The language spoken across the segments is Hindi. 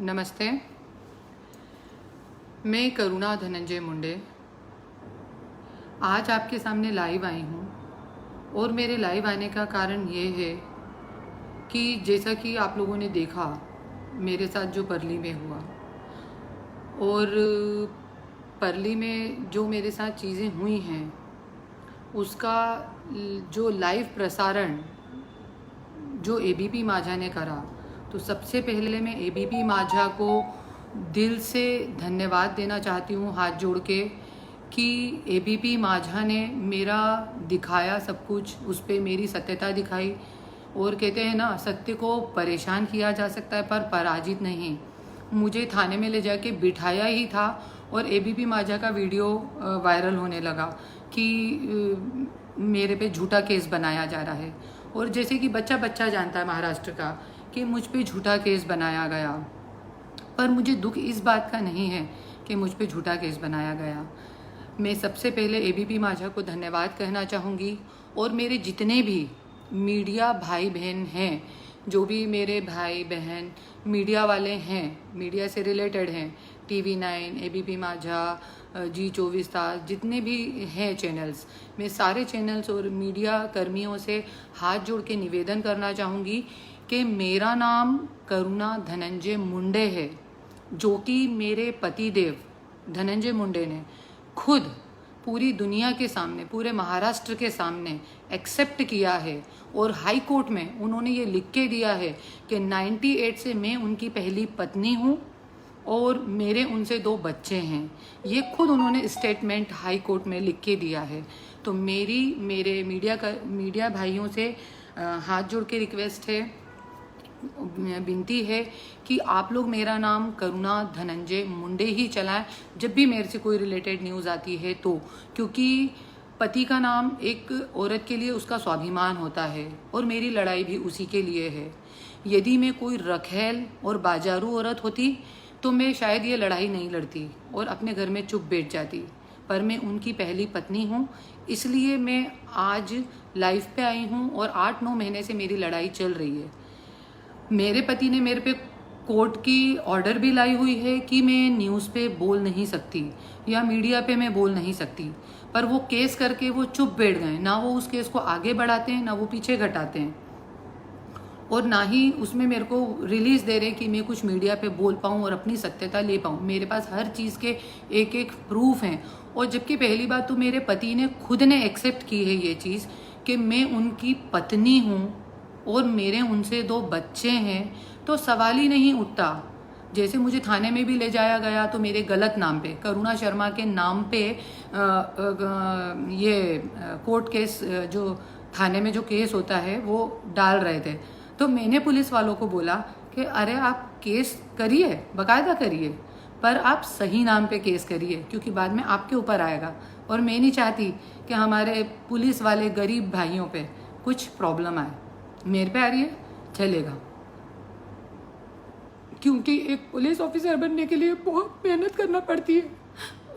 नमस्ते। मैं करुणा धनंजय मुंडे आज आपके सामने लाइव आई हूँ और मेरे लाइव आने का कारण ये है कि जैसा कि आप लोगों ने देखा मेरे साथ जो परली में हुआ और परली में जो मेरे साथ चीज़ें हुई हैं उसका जो लाइव प्रसारण जो एबीपी माझा ने करा, तो सबसे पहले मैं एबीपी माझा को दिल से धन्यवाद देना चाहती हूँ हाथ जोड़ के कि एबीपी माझा ने मेरा दिखाया सब कुछ, उस पर मेरी सत्यता दिखाई। और कहते हैं ना, सत्य को परेशान किया जा सकता है पर पराजित नहीं। मुझे थाने में ले जाके बिठाया ही था और एबीपी माझा का वीडियो वायरल होने लगा कि मेरे पे झूठा केस बनाया जा रहा है। और जैसे कि बच्चा बच्चा जानता है महाराष्ट्र का कि मुझ पे झूठा केस बनाया गया, पर मुझे दुख इस बात का नहीं है कि मुझ पे झूठा केस बनाया गया। मैं सबसे पहले एबीपी माझा को धन्यवाद कहना चाहूँगी और मेरे जितने भी मीडिया भाई बहन हैं, जो भी मेरे भाई बहन मीडिया वाले हैं, मीडिया से रिलेटेड हैं, TV9, एबीपी माझा, G24 जितने भी हैं चैनल्स, मैं सारे चैनल्स और मीडिया कर्मियों से हाथ जोड़ के निवेदन करना चाहूँगी कि मेरा नाम करुणा धनंजय मुंडे है, जो कि मेरे पतिदेव धनंजय मुंडे ने खुद पूरी दुनिया के सामने, पूरे महाराष्ट्र के सामने एक्सेप्ट किया है। और हाई कोर्ट में उन्होंने ये लिख के दिया है कि 98 से मैं उनकी पहली पत्नी हूँ और मेरे उनसे 2 बच्चे हैं। ये खुद उन्होंने स्टेटमेंट हाई कोर्ट में लिख के दिया है। तो मेरे मीडिया भाइयों से हाथ जोड़ के रिक्वेस्ट है, विनती है कि आप लोग मेरा नाम करुणा धनंजय मुंडे ही चलाएं जब भी मेरे से कोई रिलेटेड न्यूज़ आती है तो, क्योंकि पति का नाम एक औरत के लिए उसका स्वाभिमान होता है और मेरी लड़ाई भी उसी के लिए है। यदि मैं कोई रखेल और बाजारू औरत होती तो मैं शायद ये लड़ाई नहीं लड़ती और अपने घर में चुप बैठ जाती, पर मैं उनकी पहली पत्नी हूँ, इसलिए मैं आज लाइव पे आई हूँ और 8-9 महीने से मेरी लड़ाई चल रही है। मेरे पति ने मेरे पे कोर्ट की ऑर्डर भी लाई हुई है कि मैं न्यूज़ पे बोल नहीं सकती या मीडिया पे मैं बोल नहीं सकती, पर वो केस करके वो चुप बैठ गए। ना वो उस केस को आगे बढ़ाते हैं, ना वो पीछे घटाते हैं, और ना ही उसमें मेरे को रिलीज़ दे रहे हैं कि मैं कुछ मीडिया पे बोल पाऊँ और अपनी सत्यता ले पाऊँ। मेरे पास हर चीज़ के एक प्रूफ हैं। और जबकि पहली बात तो मेरे पति ने खुद ने एक्सेप्ट की है ये चीज़ कि मैं उनकी पत्नी हूँ और मेरे उनसे 2 बच्चे हैं, तो सवाल ही नहीं उठता। जैसे मुझे थाने में भी ले जाया गया तो मेरे गलत नाम पे, करुणा शर्मा के नाम पे ये कोर्ट केस, जो थाने में जो केस होता है वो डाल रहे थे। तो मैंने पुलिस वालों को बोला कि अरे आप केस करिए, बाकायदा करिए, पर आप सही नाम पे केस करिए, क्योंकि बाद में आपके ऊपर आएगा। और मैं नहीं चाहती कि हमारे पुलिस वाले गरीब भाइयों पे कुछ प्रॉब्लम आए। मेरे पे आ रही है, चलेगा, क्योंकि एक पुलिस ऑफिसर बनने के लिए बहुत मेहनत करना पड़ती है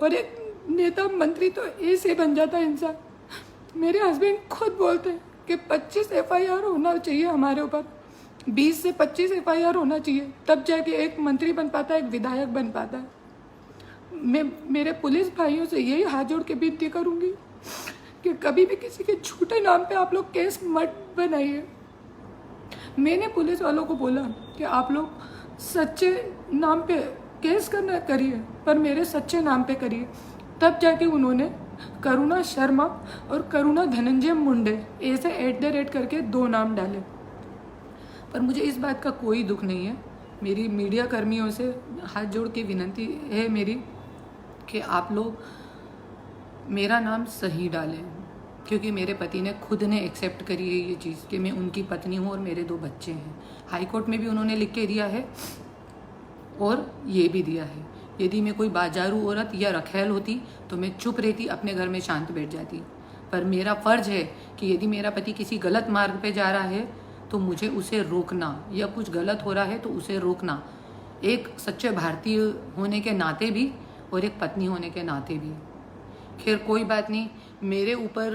और एक नेता मंत्री तो ऐसे बन जाता है इंसान। मेरे हस्बैंड खुद बोलते हैं कि 25 FIR होना चाहिए हमारे ऊपर, 20 से 25 FIR होना चाहिए, तब जाके एक मंत्री बन पाता है, एक विधायक बन पाता है। मैं मेरे पुलिस भाइयों से यही हाथ जोड़ के विनती करूँगी कि कभी भी किसी के झूठे नाम पे आप लोग केस मत बनाइए। मैंने पुलिस वालों को बोला कि आप लोग सच्चे नाम पे केस करना करिए, पर मेरे सच्चे नाम पे करिए। तब जाके उन्होंने करुणा शर्मा और करुणा धनंजय मुंडे ऐसे @ करके 2 नाम डाले। पर मुझे इस बात का कोई दुख नहीं है। मेरी मीडिया कर्मियों से हाथ जोड़ के विनती है मेरी कि आप लोग मेरा नाम सही डालें, क्योंकि मेरे पति ने खुद ने एक्सेप्ट करी है ये चीज़ कि मैं उनकी पत्नी हूँ और मेरे 2 बच्चे हैं। हाई कोर्ट में भी उन्होंने लिख के दिया है और ये भी दिया है। यदि मैं कोई बाजारू औरत या रखेल होती तो मैं चुप रहती, अपने घर में शांत बैठ जाती, पर मेरा फ़र्ज है कि यदि मेरा पति किसी गलत मार्ग पे जा रहा है तो मुझे उसे रोकना, या कुछ गलत हो रहा है तो उसे रोकना, एक सच्चे भारतीय होने के नाते भी और एक पत्नी होने के नाते भी। खैर कोई बात नहीं, मेरे ऊपर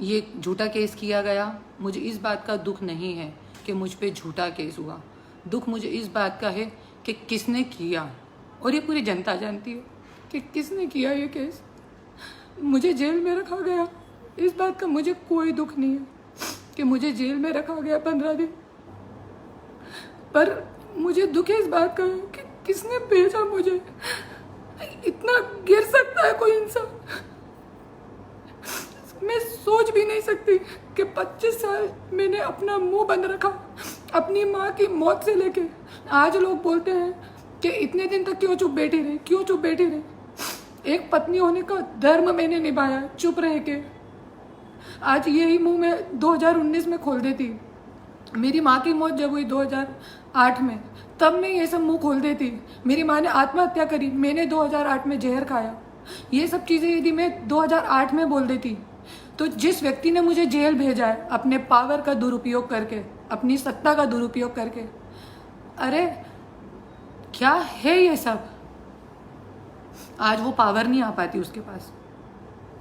ये झूठा केस किया गया, मुझे इस बात का दुख नहीं है कि मुझ पे झूठा केस हुआ। दुख मुझे इस बात का है कि किसने किया, और ये पूरी जनता जानती है कि किसने किया ये केस। मुझे जेल में रखा गया, इस बात का मुझे कोई दुख नहीं है कि मुझे जेल में रखा गया 15 दिन, पर मुझे दुख है इस बात का कि किसने भेजा मुझे। इतना गिर सकता है कोई इंसान? मैं सोच भी नहीं सकती कि 25 साल मैंने अपना मुंह बंद रखा अपनी माँ की मौत से लेके। आज लोग बोलते हैं कि इतने दिन तक क्यों चुप बैठी रही, क्यों चुप बैठी रही। एक पत्नी होने का धर्म मैंने निभाया चुप रह के। आज यही मुंह मैं 2019 में खोल देती। मेरी माँ की मौत जब हुई 2008 में, तब मैं ये सब मुंह खोल देती। मेरी माँ ने आत्महत्या करी, मैंने 2008 में जहर खाया। ये सब चीज़ें यदि मैं 2008 में बोल देती, तो जिस व्यक्ति ने मुझे जेल भेजा है अपने पावर का दुरुपयोग करके, अपनी सत्ता का दुरुपयोग करके, अरे क्या है ये सब। आज वो पावर नहीं आ पाती उसके पास।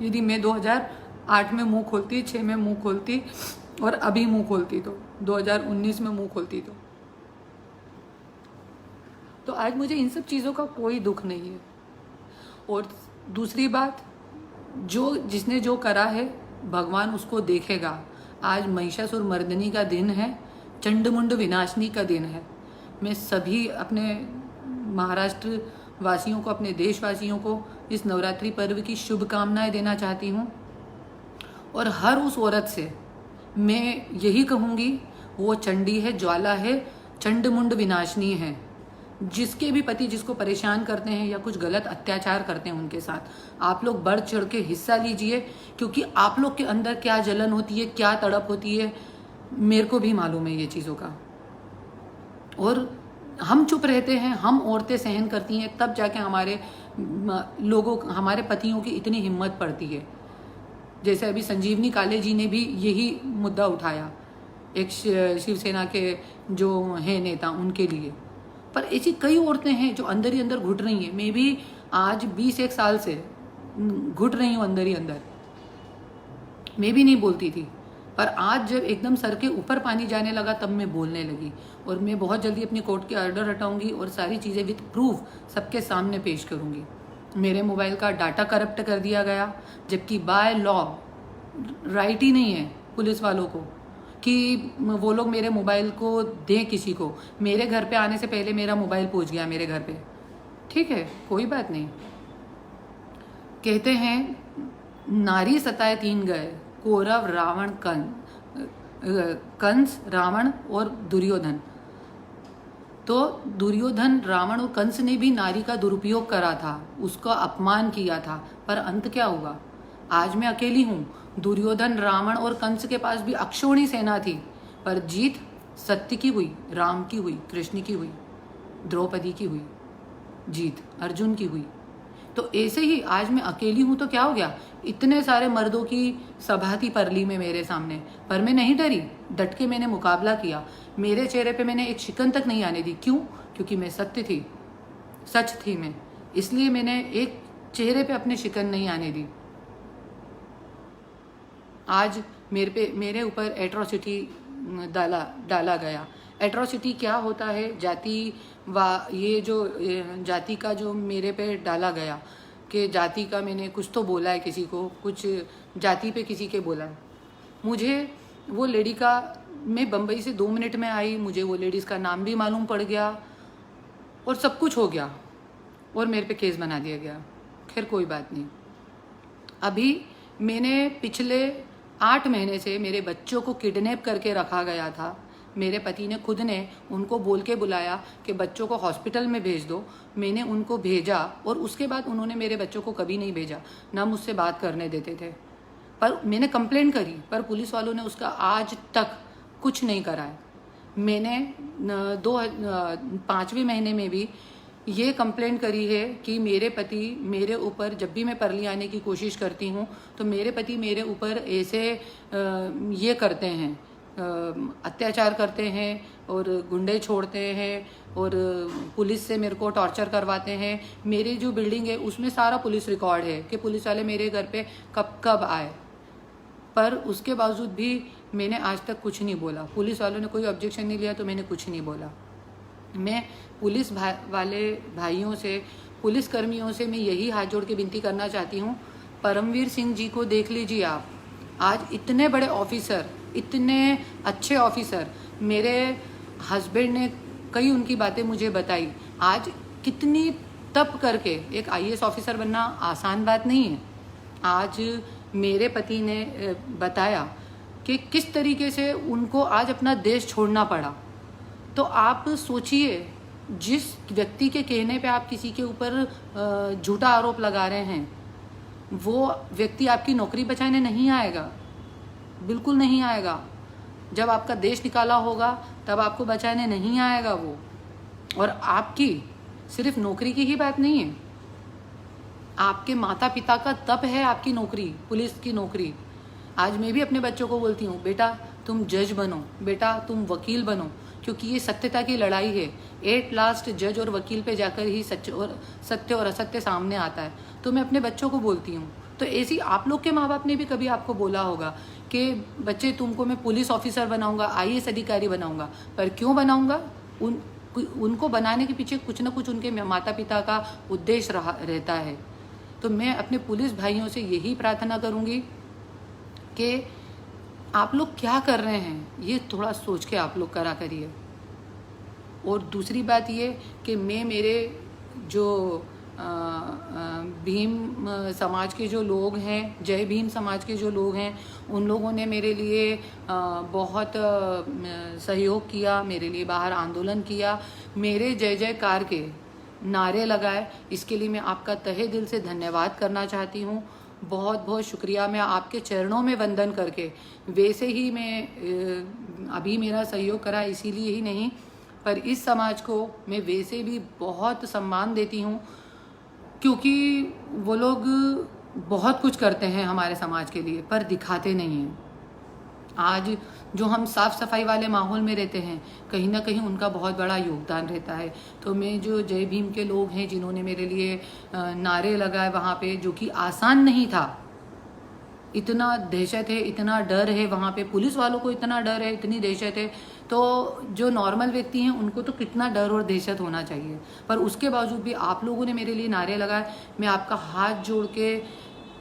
यदि मैं 2008 में मुंह खोलती, 6 में मुंह खोलती और अभी मुंह खोलती, तो 2019 में मुंह खोलती, तो आज मुझे इन सब चीज़ों का कोई दुख नहीं है। और दूसरी बात, जिसने जो करा है भगवान उसको देखेगा। आज महिषासुर मर्दिनी का दिन है, चंडमुंड विनाशनी का दिन है। मैं सभी अपने महाराष्ट्र वासियों को, अपने देशवासियों को इस नवरात्रि पर्व की शुभकामनाएं देना चाहती हूँ। और हर उस औरत से मैं यही कहूँगी, वो चंडी है, ज्वाला है, चंडमुंड विनाशनी है। जिसके भी पति जिसको परेशान करते हैं या कुछ गलत अत्याचार करते हैं उनके साथ, आप लोग बढ़ चढ़ के हिस्सा लीजिए, क्योंकि आप लोग के अंदर क्या जलन होती है, क्या तड़प होती है, मेरे को भी मालूम है ये चीज़ों का। और हम चुप रहते हैं, हम औरतें सहन करती हैं, तब जाके हमारे लोगों, हमारे पतियों की इतनी हिम्मत पड़ती है। जैसे अभी संजीवनी काले जी ने भी यही मुद्दा उठाया, एक शिवसेना के जो हैं नेता, उनके लिए। पर ऐसी कई औरतें हैं जो अंदर ही अंदर घुट रही हैं। मैं भी आज 20-1 साल से घुट रही हूँ अंदर ही अंदर। मैं भी नहीं बोलती थी, पर आज जब एकदम सर के ऊपर पानी जाने लगा तब मैं बोलने लगी। और मैं बहुत जल्दी अपनी कोर्ट के ऑर्डर हटाऊंगी और सारी चीज़ें विद प्रूफ सबके सामने पेश करूंगी। मेरे मोबाइल का डाटा करप्ट कर दिया गया, जबकि बाय लॉ राइट ही नहीं है पुलिस वालों को कि वो लोग मेरे मोबाइल को दें किसी को। मेरे घर पे आने से पहले मेरा मोबाइल पहुंच गया मेरे घर पे, ठीक है, कोई बात नहीं। कहते हैं नारी सताए 3 गए, कौरव रावण कंस रावण और दुर्योधन। तो दुर्योधन, रावण और कंस ने भी नारी का दुरुपयोग करा था, उसका अपमान किया था, पर अंत क्या हुआ? आज मैं अकेली हूँ। दुर्योधन, रावण और कंस के पास भी अक्षौणी सेना थी, पर जीत सत्य की हुई, राम की हुई, कृष्ण की हुई, द्रौपदी की हुई, जीत अर्जुन की हुई। तो ऐसे ही आज मैं अकेली हूँ तो क्या हो गया? इतने सारे मर्दों की सभा थी परली में मेरे सामने, पर मैं नहीं डरी, डट के मैंने मुकाबला किया। मेरे चेहरे पे मैंने एक शिकन तक नहीं आने दी। क्यों? क्योंकि मैं सत्य थी, सच थी मैं, इसलिए मैंने एक चेहरे पे अपने शिकन नहीं आने दी। आज मेरे ऊपर एट्रोसिटी डाला गया। एट्रोसिटी क्या होता है? जाति ये जो जाति का जो मेरे पे डाला गया कि जाति का मैंने कुछ तो बोला है किसी को, कुछ जाति पे किसी के बोला है। मुझे वो लेडी का, मैं बम्बई से 2 मिनट में आई, मुझे वो लेडीज़ का नाम भी मालूम पड़ गया और सब कुछ हो गया और मेरे पे केस बना दिया गया। खैर कोई बात नहीं। अभी मैंने पिछले 8 महीने से मेरे बच्चों को किडनैप करके रखा गया था। मेरे पति ने खुद ने उनको बोल के बुलाया कि बच्चों को हॉस्पिटल में भेज दो। मैंने उनको भेजा और उसके बाद उन्होंने मेरे बच्चों को कभी नहीं भेजा, ना मुझसे बात करने देते थे। पर मैंने कंप्लेंट करी, पर पुलिस वालों ने उसका आज तक कुछ नहीं करा है। मैंने 5वें महीने में भी ये कंप्लेंट करी है कि मेरे पति मेरे ऊपर, जब भी मैं परली आने की कोशिश करती हूँ तो मेरे पति मेरे ऊपर ऐसे ये करते हैं, अत्याचार करते हैं और गुंडे छोड़ते हैं और पुलिस से मेरे को टॉर्चर करवाते हैं। मेरी जो बिल्डिंग है उसमें सारा पुलिस रिकॉर्ड है कि पुलिस वाले मेरे घर पे कब कब आए, पर उसके बावजूद भी मैंने आज तक कुछ नहीं बोला। पुलिस वालों ने कोई ऑब्जेक्शन नहीं लिया तो मैंने कुछ नहीं बोला। मैं पुलिस वाले भाइयों से, पुलिस कर्मियों से मैं यही हाथ जोड़ के विनती करना चाहती हूँ, परमवीर सिंह जी को देख लीजिए आप। आज इतने बड़े ऑफिसर, इतने अच्छे ऑफिसर, मेरे हस्बैंड ने कई उनकी बातें मुझे बताई। आज कितनी तप करके एक आईएएस ऑफिसर बनना आसान बात नहीं है। आज मेरे पति ने बताया कि किस तरीके से उनको आज अपना देश छोड़ना पड़ा। तो आप सोचिए, जिस व्यक्ति के कहने पे आप किसी के ऊपर झूठा आरोप लगा रहे हैं, वो व्यक्ति आपकी नौकरी बचाने नहीं आएगा, बिल्कुल नहीं आएगा। जब आपका देश निकाला होगा तब आपको बचाने नहीं आएगा वो। और आपकी सिर्फ नौकरी की ही बात नहीं है, आपके माता पिता का तप है आपकी नौकरी, पुलिस की नौकरी। आज मैं भी अपने बच्चों को बोलती हूँ, बेटा तुम जज बनो, बेटा तुम वकील बनो, क्योंकि ये सत्यता की लड़ाई है। एट लास्ट जज और वकील पे जाकर ही सत्य और असत्य सामने आता है। तो मैं अपने बच्चों को बोलती हूँ। तो ऐसी आप लोग के माँ बाप ने भी कभी आपको बोला होगा कि बच्चे तुमको मैं पुलिस ऑफिसर बनाऊंगा, आईएएस अधिकारी बनाऊंगा। पर क्यों बनाऊंगा? उनको बनाने के पीछे कुछ ना कुछ उनके माता पिता का उद्देश्य रहता है। तो मैं अपने पुलिस भाइयों से यही प्रार्थना करूंगी कि आप लोग क्या कर रहे हैं ये थोड़ा सोच के आप लोग करा करिए। और दूसरी बात ये कि मैं मेरे जो भीम समाज के जो लोग हैं, जय भीम समाज के जो लोग हैं, उन लोगों ने मेरे लिए बहुत सहयोग किया, मेरे लिए बाहर आंदोलन किया, मेरे जय जयकार के नारे लगाए। इसके लिए मैं आपका तहे दिल से धन्यवाद करना चाहती हूँ। बहुत बहुत शुक्रिया। मैं आपके चरणों में वंदन करके, वैसे ही मैं अभी मेरा सहयोग करा इसीलिए ही नहीं, पर इस समाज को मैं वैसे भी बहुत सम्मान देती हूँ, क्योंकि वो लोग बहुत कुछ करते हैं हमारे समाज के लिए पर दिखाते नहीं हैं। आज जो हम साफ सफाई वाले माहौल में रहते हैं, कहीं ना कहीं उनका बहुत बड़ा योगदान रहता है। तो मैं जो जय भीम के लोग हैं जिन्होंने मेरे लिए नारे लगाए वहाँ पे, जो कि आसान नहीं था, इतना दहशत है, इतना डर है वहाँ पे, पुलिस वालों को इतना डर है, इतनी दहशत है, तो जो नॉर्मल व्यक्ति हैं उनको तो कितना डर और दहशत होना चाहिए। पर उसके बावजूद भी आप लोगों ने मेरे लिए नारे लगाए। मैं आपका हाथ जोड़ के,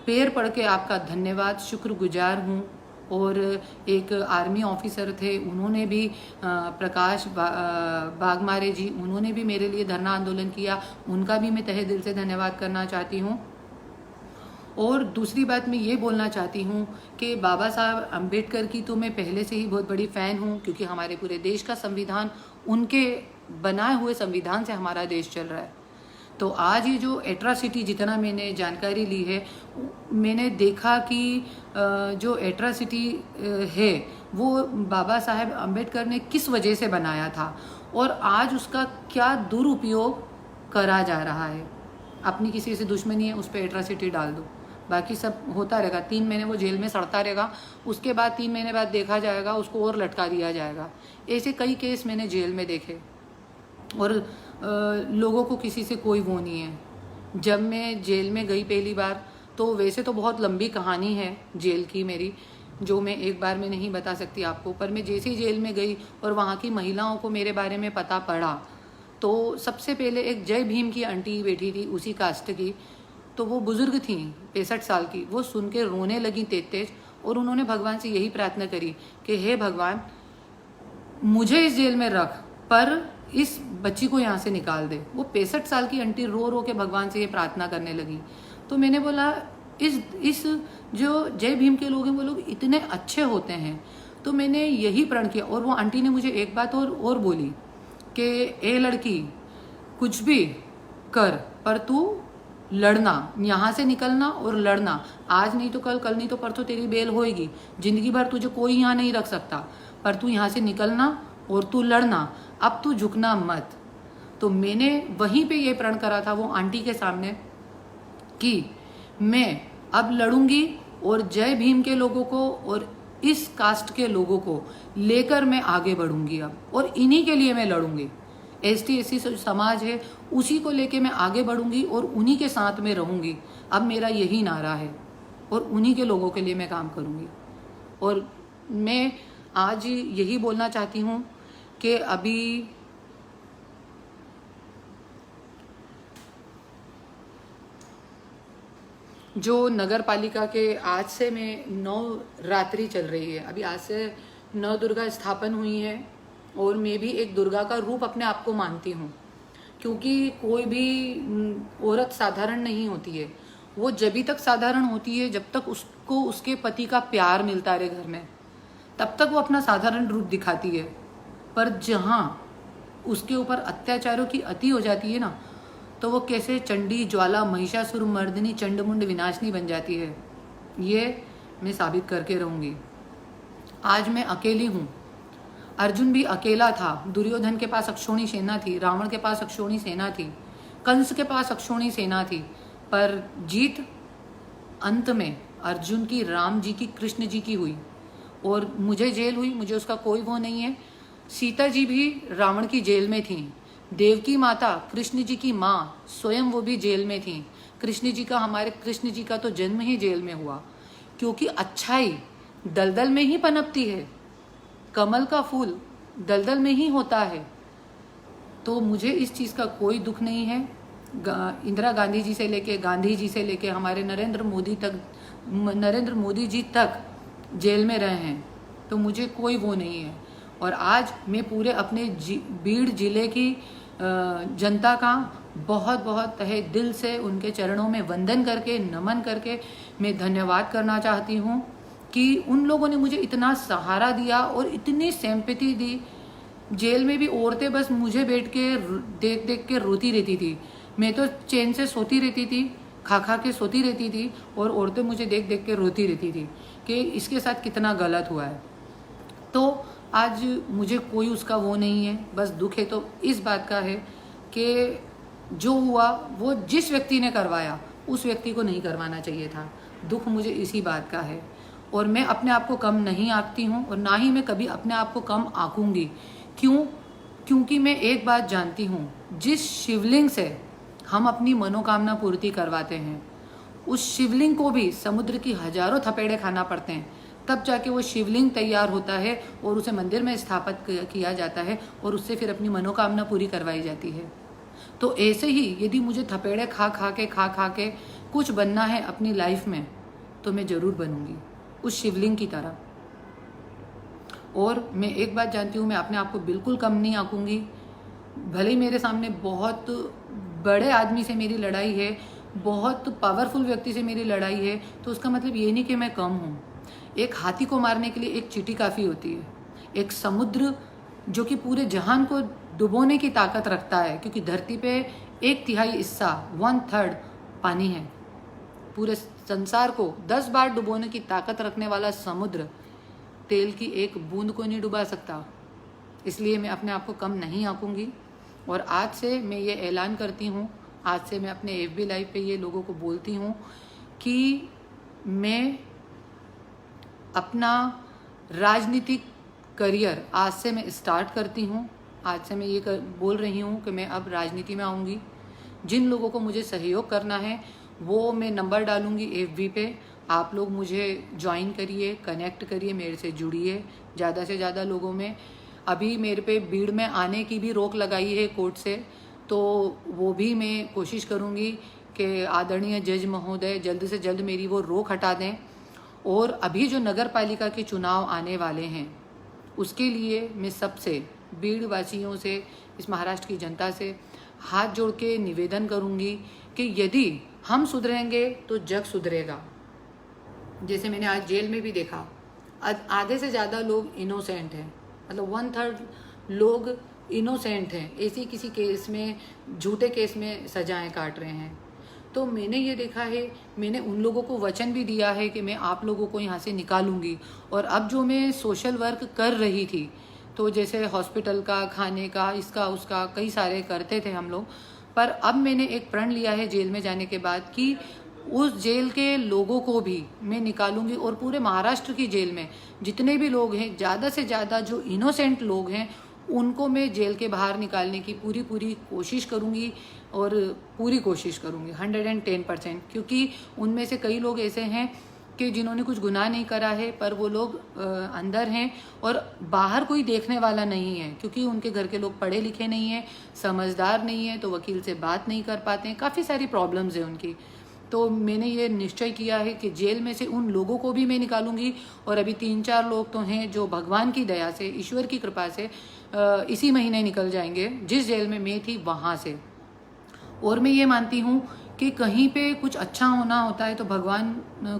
पैर पड़ के आपका धन्यवाद, शुक्रगुजार हूँ। और एक आर्मी ऑफिसर थे, उन्होंने भी प्रकाश बागमारे जी, उन्होंने भी मेरे लिए धरना आंदोलन किया, उनका भी मैं तहे दिल से धन्यवाद करना चाहती हूँ। और दूसरी बात मैं ये बोलना चाहती हूँ कि बाबा साहब अम्बेडकर की तो मैं पहले से ही बहुत बड़ी फ़ैन हूँ, क्योंकि हमारे पूरे देश का संविधान, उनके बनाए हुए संविधान से हमारा देश चल रहा है। तो आज ये जो एट्रासिटी, जितना मैंने जानकारी ली है, मैंने देखा कि जो एट्रासिटी है वो बाबा साहेब अम्बेडकर ने किस वजह से बनाया था और आज उसका क्या दुरुपयोग करा जा रहा है। अपनी किसी से दुश्मनी है, उस पर एट्रासिटी डाल दो, बाकी सब होता रहेगा। 3 महीने वो जेल में सड़ता रहेगा, उसके बाद 3 महीने बाद देखा जाएगा, उसको और लटका दिया जाएगा। ऐसे कई केस मैंने जेल में देखे और लोगों को किसी से कोई वो नहीं है। जब मैं जेल में गई पहली बार, तो वैसे तो बहुत लंबी कहानी है जेल की मेरी, जो मैं एक बार में नहीं बता सकती आपको, पर मैं जैसे ही जेल में गई और वहाँ की महिलाओं को मेरे बारे में पता पड़ा, तो सबसे पहले एक जय भीम की आंटी बैठी थी, उसी कास्ट की, तो वो बुजुर्ग थी 65 साल की, वो सुन के रोने लगी तेज तेज, और उन्होंने भगवान से यही प्रार्थना करी कि हे भगवान, मुझे इस जेल में रख, पर इस बच्ची को यहाँ से निकाल दे। वो 65 साल की आंटी रो रो के भगवान से ये प्रार्थना करने लगी। तो मैंने बोला, इस जो जय भीम के लोग हैं वो लोग इतने अच्छे होते हैं। तो मैंने यही प्रण किया। और वो आंटी ने मुझे एक बात और बोली कि ए लड़की, कुछ भी कर पर तू लड़ना, यहाँ से निकलना और लड़ना। आज नहीं तो कल, कल नहीं तो परसों तेरी बेल होएगी। जिंदगी भर तुझे कोई यहाँ नहीं रख सकता, पर तू यहाँ से निकलना और तू लड़ना, अब तू झुकना मत। तो मैंने वहीं पे ये प्रण करा था वो आंटी के सामने कि मैं अब लड़ूंगी और जय भीम के लोगों को और इस कास्ट के लोगों को लेकर मैं आगे बढ़ूंगी अब, और इन्हीं के लिए मैं लड़ूंगी। एसटी एससी समाज है, उसी को लेके मैं आगे बढ़ूंगी और उन्हीं के साथ में रहूंगी। अब मेरा यही नारा है और उन्हीं के लोगों के लिए मैं काम करूंगी। और मैं आज यही बोलना चाहती हूँ कि अभी जो नगर पालिका के आज से में 9 रात्रि चल रही है, अभी आज से 9 दुर्गा स्थापन हुई है और मैं भी एक दुर्गा का रूप अपने आप को मानती हूँ, क्योंकि कोई भी औरत साधारण नहीं होती है। वो जब तक साधारण होती है जब तक उसको उसके पति का प्यार मिलता रहे घर में, तब तक वो अपना साधारण रूप दिखाती है। पर जहाँ उसके ऊपर अत्याचारों की अति हो जाती है ना, तो वो कैसे चंडी ज्वाला महिषासुर मर्दिनी चंडमुंड विनाशनी बन जाती है, ये मैं साबित करके रहूँगी। आज मैं अकेली हूँ। अर्जुन भी अकेला था। दुर्योधन के पास अक्षौणी सेना थी, रावण के पास अक्षौणी सेना थी, कंस के पास अक्षौणी सेना थी, पर जीत अंत में अर्जुन की, राम जी की, कृष्ण जी की हुई। और मुझे जेल हुई, मुझे उसका कोई वो नहीं है। सीता जी भी रावण की जेल में थी। देवकी माता कृष्ण जी की माँ स्वयं वो भी जेल में थी। कृष्ण जी का, हमारे कृष्ण जी का तो जन्म ही जेल में हुआ, क्योंकि अच्छाई दलदल में ही पनपती है। कमल का फूल दलदल में ही होता है। तो मुझे इस चीज़ का कोई दुख नहीं है। इंदिरा गांधी जी से लेके, गांधी जी से लेके हमारे नरेंद्र मोदी जी तक जेल में रहे हैं, तो मुझे कोई वो नहीं है। और आज मैं पूरे अपने बीड़ जिले की जनता का बहुत बहुत तहे दिल से उनके चरणों में वंदन करके, नमन करके मैं धन्यवाद करना चाहती हूँ कि उन लोगों ने मुझे इतना सहारा दिया और इतनी सिंपैथी दी। जेल में भी औरतें बस मुझे बैठ के देख देख के रोती रहती थी। मैं तो चैन से सोती रहती थी, खा खा के सोती रहती थी, और औरतें मुझे देख देख के रोती रहती थी कि इसके साथ कितना गलत हुआ है। तो आज मुझे कोई उसका वो नहीं है। बस दुख है तो इस बात का है कि जो हुआ वो जिस व्यक्ति ने करवाया उस व्यक्ति को नहीं करवाना चाहिए था। दुख मुझे इसी बात का है। और मैं अपने आप को कम नहीं आंकती हूँ और ना ही मैं कभी अपने आप को कम आंकूंगी। क्यों? क्योंकि मैं एक बात जानती हूँ, जिस शिवलिंग से हम अपनी मनोकामना पूर्ति करवाते हैं, उस शिवलिंग को भी समुद्र की हजारों थपेड़े खाना पड़ते हैं, तब जाके वो शिवलिंग तैयार होता है और उसे मंदिर में स्थापित किया जाता है और उससे फिर अपनी मनोकामना पूरी करवाई जाती है। तो ऐसे ही यदि मुझे थपेड़े खा खा के कुछ बनना है अपनी लाइफ में, तो मैं ज़रूर बनूंगी उस शिवलिंग की तरह। और मैं एक बात जानती हूँ, मैं अपने आप को बिल्कुल कम नहीं आंकूंगी। भले ही मेरे सामने बहुत बड़े आदमी से मेरी लड़ाई है, बहुत पावरफुल व्यक्ति से मेरी लड़ाई है, तो उसका मतलब ये नहीं कि मैं कम हूँ। एक हाथी को मारने के लिए एक चींटी काफ़ी होती है। एक समुद्र जो कि पूरे जहान को डुबोने की ताकत रखता है, क्योंकि धरती पे 1/3 हिस्सा 1/3 पानी है। पूरे संसार को 10 बार डुबोने की ताकत रखने वाला समुद्र तेल की एक बूंद को नहीं डुबा सकता। इसलिए मैं अपने आप को कम नहीं आंकूंगी। और आज से मैं ये ऐलान करती हूँ, आज से मैं अपने FB लाइव पे ये लोगों को बोलती हूँ कि मैं अपना राजनीतिक करियर आज से मैं स्टार्ट करती हूँ। आज से मैं ये बोल रही हूँ कि मैं अब राजनीति में आऊँगी। जिन लोगों को मुझे सहयोग करना है वो मैं नंबर डालूँगी FB पे। आप लोग मुझे ज्वाइन करिए, कनेक्ट करिए, मेरे से जुड़िए ज़्यादा से ज़्यादा लोगों में। अभी मेरे पे भीड़ में आने की भी रोक लगाई है कोर्ट से, तो वो भी मैं कोशिश करूँगी कि आदरणीय जज महोदय जल्द से जल्द मेरी वो रोक हटा दें। और अभी जो नगर पालिका के चुनाव आने वाले हैं, उसके लिए मैं सबसे, भीड़ वासियों से, इस महाराष्ट्र की जनता से हाथ जोड़ के निवेदन करूँगी कि यदि हम सुधरेंगे तो जग सुधरेगा। जैसे मैंने आज जेल में भी देखा, आधे से ज़्यादा लोग इनोसेंट हैं, मतलब 1/3 लोग इनोसेंट हैं, ऐसी किसी केस में, झूठे केस में सजाएं काट रहे हैं। तो मैंने ये देखा है, मैंने उन लोगों को वचन भी दिया है कि मैं आप लोगों को यहाँ से निकालूंगी। और अब जो मैं सोशल वर्क कर रही थी, तो जैसे हॉस्पिटल का, खाने का, इसका उसका कई सारे करते थे हम लोग, पर अब मैंने एक प्रण लिया है जेल में जाने के बाद कि उस जेल के लोगों को भी मैं निकालूंगी। और पूरे महाराष्ट्र की जेल में जितने भी लोग हैं, ज़्यादा से ज़्यादा जो इनोसेंट लोग हैं, उनको मैं जेल के बाहर निकालने की पूरी कोशिश करूंगी। और पूरी कोशिश करूंगी 110%, क्योंकि उनमें से कई लोग ऐसे हैं कि जिन्होंने कुछ गुनाह नहीं करा है, पर वो लोग अंदर हैं और बाहर कोई देखने वाला नहीं है, क्योंकि उनके घर के लोग पढ़े लिखे नहीं हैं, समझदार नहीं है, तो वकील से बात नहीं कर पाते हैं, काफ़ी सारी प्रॉब्लम्स हैं उनकी। तो मैंने ये निश्चय किया है कि जेल में से उन लोगों को भी मैं निकालूंगी, और अभी 3-4 लोग तो हैं जो भगवान की दया से, ईश्वर की कृपा से इसी महीने निकल जाएंगे, जिस जेल में मैं थी वहाँ से। और मैं ये मानती हूँ कि कहीं पे कुछ अच्छा होना होता है तो भगवान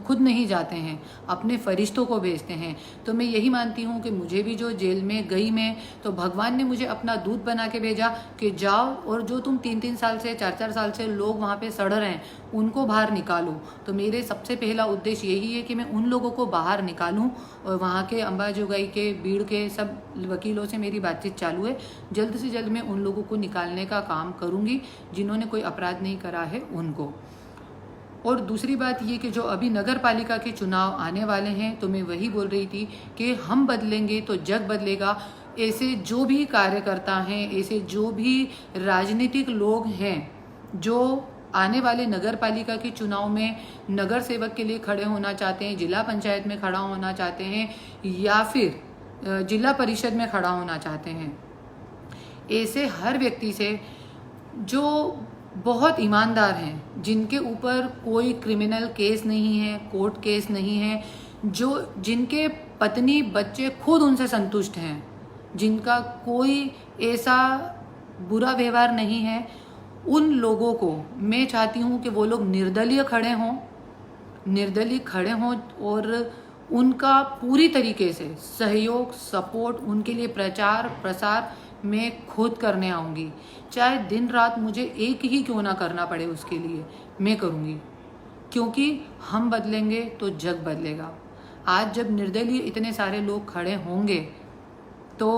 खुद नहीं जाते हैं, अपने फरिश्तों को भेजते हैं। तो मैं यही मानती हूँ कि मुझे भी जो जेल में गई मैं, तो भगवान ने मुझे अपना दूत बना के भेजा कि जाओ और जो तुम 3-3 साल से 4-4 साल से लोग वहाँ पे सड़ रहे हैं उनको बाहर निकालो। तो मेरे सबसे पहला उद्देश्य यही है कि मैं उन लोगों को बाहर निकालूं, और वहाँ के अंबाजोगाई के, बीड़ के सब वकीलों से मेरी बातचीत चालू है। जल्द से जल्द मैं उन लोगों को निकालने का काम करूँगी जिन्होंने कोई अपराध नहीं करा है उनको। और दूसरी बात ये कि जो अभी नगर पालिका के चुनाव आने वाले हैं, तो मैं वही बोल रही थी कि हम बदलेंगे तो जग बदलेगा। ऐसे जो भी कार्यकर्ता हैं, ऐसे जो भी राजनीतिक लोग हैं जो आने वाले नगर पालिका के चुनाव में नगर सेवक के लिए खड़े होना चाहते हैं, जिला पंचायत में खड़ा होना चाहते हैं, या फिर जिला परिषद में खड़ा होना चाहते हैं, ऐसे हर व्यक्ति से जो बहुत ईमानदार हैं, जिनके ऊपर कोई क्रिमिनल केस नहीं है, कोर्ट केस नहीं है, जिनके पत्नी बच्चे खुद उनसे संतुष्ट हैं, जिनका कोई ऐसा बुरा व्यवहार नहीं है, उन लोगों को मैं चाहती हूँ कि वो लोग निर्दलीय खड़े हों और उनका पूरी तरीके से सहयोग, सपोर्ट, उनके लिए प्रचार प्रसार मैं खुद करने आऊँगी। चाहे दिन रात मुझे एक ही क्यों ना करना पड़े, उसके लिए मैं करूँगी, क्योंकि हम बदलेंगे तो जग बदलेगा। आज जब निर्दलीय इतने सारे लोग खड़े होंगे तो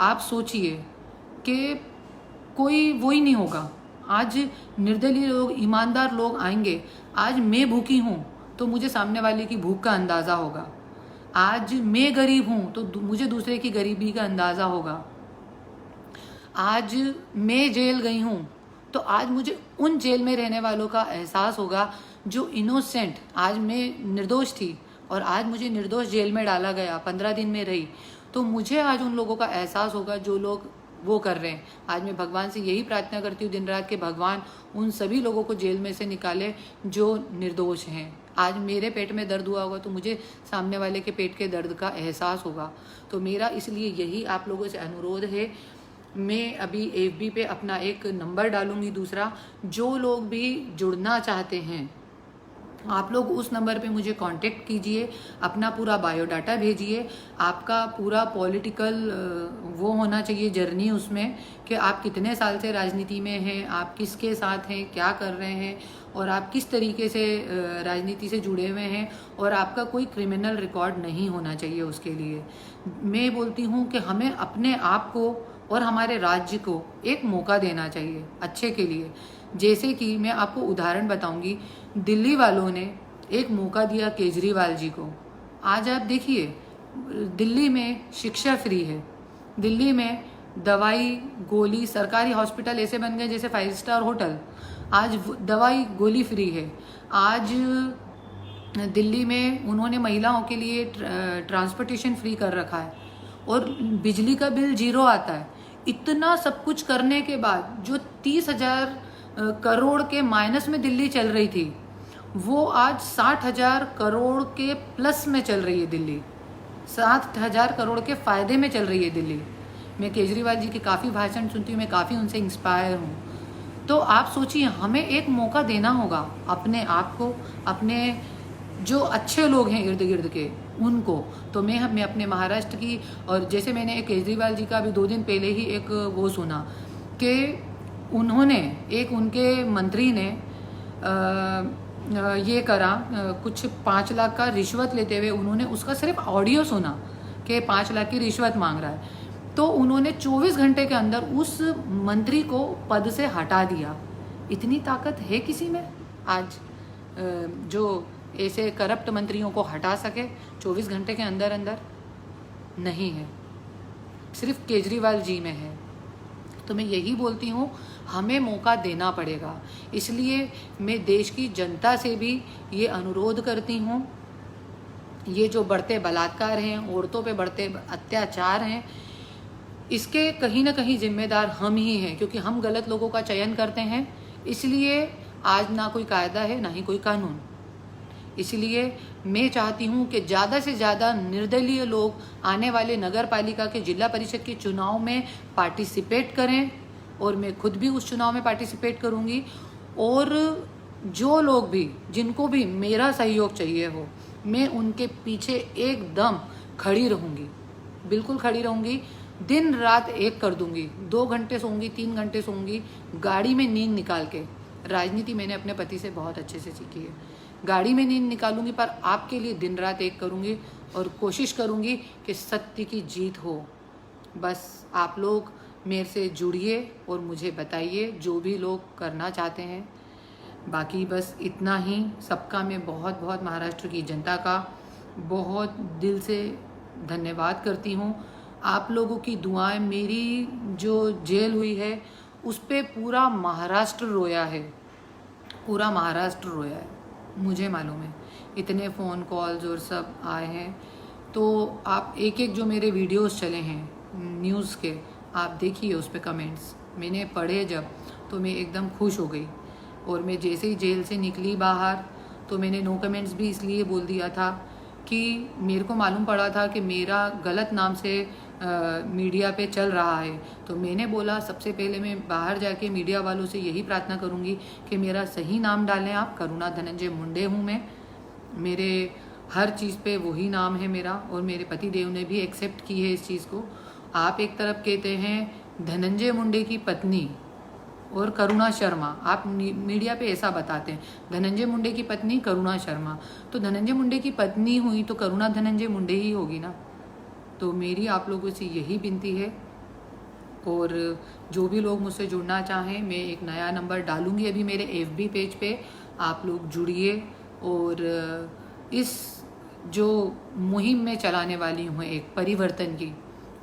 आप सोचिए कि कोई वो ही नहीं होगा। आज निर्दलीय लोग, ईमानदार लोग आएंगे। आज मैं भूखी हूँ तो मुझे सामने वाले की भूख का अंदाज़ा होगा। आज मैं गरीब हूँ तो मुझे दूसरे की गरीबी का अंदाज़ा होगा। आज मैं जेल गई हूँ तो आज मुझे उन जेल में रहने वालों का एहसास होगा जो इनोसेंट, आज मैं निर्दोष थी और आज मुझे निर्दोष जेल में डाला गया, 15 दिन में रही, तो मुझे आज उन लोगों का एहसास होगा जो लोग वो कर रहे हैं। आज मैं भगवान से यही प्रार्थना करती हूँ दिन रात कि भगवान उन सभी लोगों को जेल में से निकाले जो निर्दोष हैं। आज मेरे पेट में दर्द हुआ होगा तो मुझे सामने वाले के पेट के दर्द का एहसास होगा। तो मेरा इसलिए यही आप लोगों से अनुरोध है। मैं अभी FB पे अपना एक नंबर डालूंगी दूसरा, जो लोग भी जुड़ना चाहते हैं आप लोग उस नंबर पे मुझे कांटेक्ट कीजिए, अपना पूरा बायोडाटा भेजिए। आपका पूरा पॉलिटिकल वो होना चाहिए जर्नी उसमें, कि आप कितने साल से राजनीति में हैं, आप किसके साथ हैं, क्या कर रहे हैं, और आप किस तरीके से राजनीति से जुड़े हुए हैं, और आपका कोई क्रिमिनल रिकॉर्ड नहीं होना चाहिए उसके लिए। मैं बोलती हूँ कि हमें अपने आप को और हमारे राज्य को एक मौका देना चाहिए अच्छे के लिए। जैसे कि मैं आपको उदाहरण बताऊंगी, दिल्ली वालों ने एक मौका दिया केजरीवाल जी को। आज आप देखिए, दिल्ली में शिक्षा फ्री है, दिल्ली में दवाई गोली, सरकारी हॉस्पिटल ऐसे बन गए जैसे 5 स्टार होटल। आज दवाई गोली फ्री है। आज दिल्ली में उन्होंने महिलाओं के लिए ट्रांसपोर्टेशन फ्री कर रखा है, और बिजली का बिल 0 आता है। इतना सब कुछ करने के बाद जो 30,000 करोड़ के माइनस में दिल्ली चल रही थी, वो आज 60,000 करोड़ के प्लस में चल रही है दिल्ली। 60,000 करोड़ के फायदे में चल रही है दिल्ली। मैं केजरीवाल जी के काफ़ी भाषण सुनती हूँ, मैं काफ़ी उनसे इंस्पायर हूँ। तो आप सोचिए, हमें एक मौका देना होगा अपने आप को, अपने जो अच्छे लोग हैं इर्द गिर्द के उनको। तो मैं अपने महाराष्ट्र की, और जैसे मैंने एक केजरीवाल जी का अभी 2 दिन पहले ही एक वो सुना कि उन्होंने, एक उनके मंत्री ने ये करा, कुछ 5 लाख का रिश्वत लेते हुए उन्होंने उसका सिर्फ ऑडियो सुना कि 5 लाख की रिश्वत मांग रहा है, तो उन्होंने 24 घंटे के अंदर उस मंत्री को पद से हटा दिया। इतनी ताकत है किसी में आज जो ऐसे करप्ट मंत्रियों को हटा सके 24 घंटे के अंदर अंदर? नहीं है, सिर्फ केजरीवाल जी में है। तो मैं यही बोलती हूँ, हमें मौका देना पड़ेगा। इसलिए मैं देश की जनता से भी ये अनुरोध करती हूँ, ये जो बढ़ते बलात्कार हैं, औरतों पे बढ़ते अत्याचार हैं, इसके कहीं ना कहीं जिम्मेदार हम ही हैं, क्योंकि हम गलत लोगों का चयन करते हैं। इसलिए आज ना कोई कायदा है ना ही कोई कानून। इसलिए मैं चाहती हूँ कि ज़्यादा से ज़्यादा निर्दलीय लोग आने वाले नगर पालिका के जिला परिषद के चुनाव में पार्टिसिपेट करें, और मैं खुद भी उस चुनाव में पार्टिसिपेट करूँगी। और जो लोग भी, जिनको भी मेरा सहयोग चाहिए हो, मैं उनके पीछे एकदम खड़ी रहूँगी, बिल्कुल खड़ी रहूँगी। दिन रात एक कर दूंगी, 2 घंटे सोऊंगी, 3 घंटे सोऊंगी, गाड़ी में नींद निकाल के। राजनीति मैंने अपने पति से बहुत अच्छे से सीखी है, गाड़ी में नींद निकालूंगी, पर आपके लिए दिन रात एक करूंगी और कोशिश करूंगी कि सत्य की जीत हो। बस आप लोग मेरे से जुड़िए और मुझे बताइए जो भी लोग करना चाहते हैं। बाकी बस इतना ही। सबका मैं बहुत बहुत महाराष्ट्र की जनता का बहुत दिल से धन्यवाद करती हूँ। आप लोगों की दुआएं, मेरी जो जेल हुई है उस पे पूरा महाराष्ट्र रोया है, पूरा महाराष्ट्र रोया है, मुझे मालूम है। इतने फ़ोन कॉल्स और सब आए हैं। तो आप एक एक जो मेरे वीडियोस चले हैं न्यूज़ के, आप देखिए उस पर कमेंट्स। मैंने पढ़े जब, तो मैं एकदम खुश हो गई। और मैं जैसे ही जेल से निकली बाहर, तो मैंने नो कमेंट्स भी इसलिए बोल दिया था कि मेरे को मालूम पड़ा था कि मेरा गलत नाम से मीडिया पे चल रहा है। तो मैंने बोला सबसे पहले मैं बाहर जाके मीडिया वालों से यही प्रार्थना करूंगी कि मेरा सही नाम डालें आप। करुणा धनंजय मुंडे हूँ मैं, मेरे हर चीज़ पे वही नाम है मेरा, और मेरे पति देव ने भी एक्सेप्ट की है इस चीज़ को। आप एक तरफ कहते हैं धनंजय मुंडे की पत्नी और करुणा शर्मा, आप मीडिया पे ऐसा बताते हैं धनंजय मुंडे की पत्नी करुणा शर्मा, तो धनंजय मुंडे की पत्नी हुई तो करुणा धनंजय मुंडे ही होगी ना। तो मेरी आप लोगों से यही विनती है। और जो भी लोग मुझसे जुड़ना चाहें, मैं एक नया नंबर डालूंगी अभी मेरे FB पेज पे, आप लोग जुड़िए। और इस जो मुहिम में चलाने वाली हूँ एक परिवर्तन की,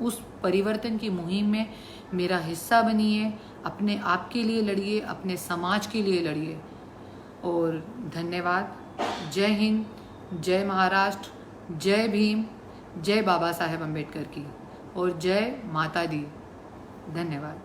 उस परिवर्तन की मुहिम में मेरा हिस्सा बनिए। अपने आप के लिए लड़िए, अपने समाज के लिए लड़िए। और धन्यवाद। जय हिंद, जय महाराष्ट्र, जय भीम, जय बाबा साहेब अम्बेडकर की, और जय माता दी। धन्यवाद।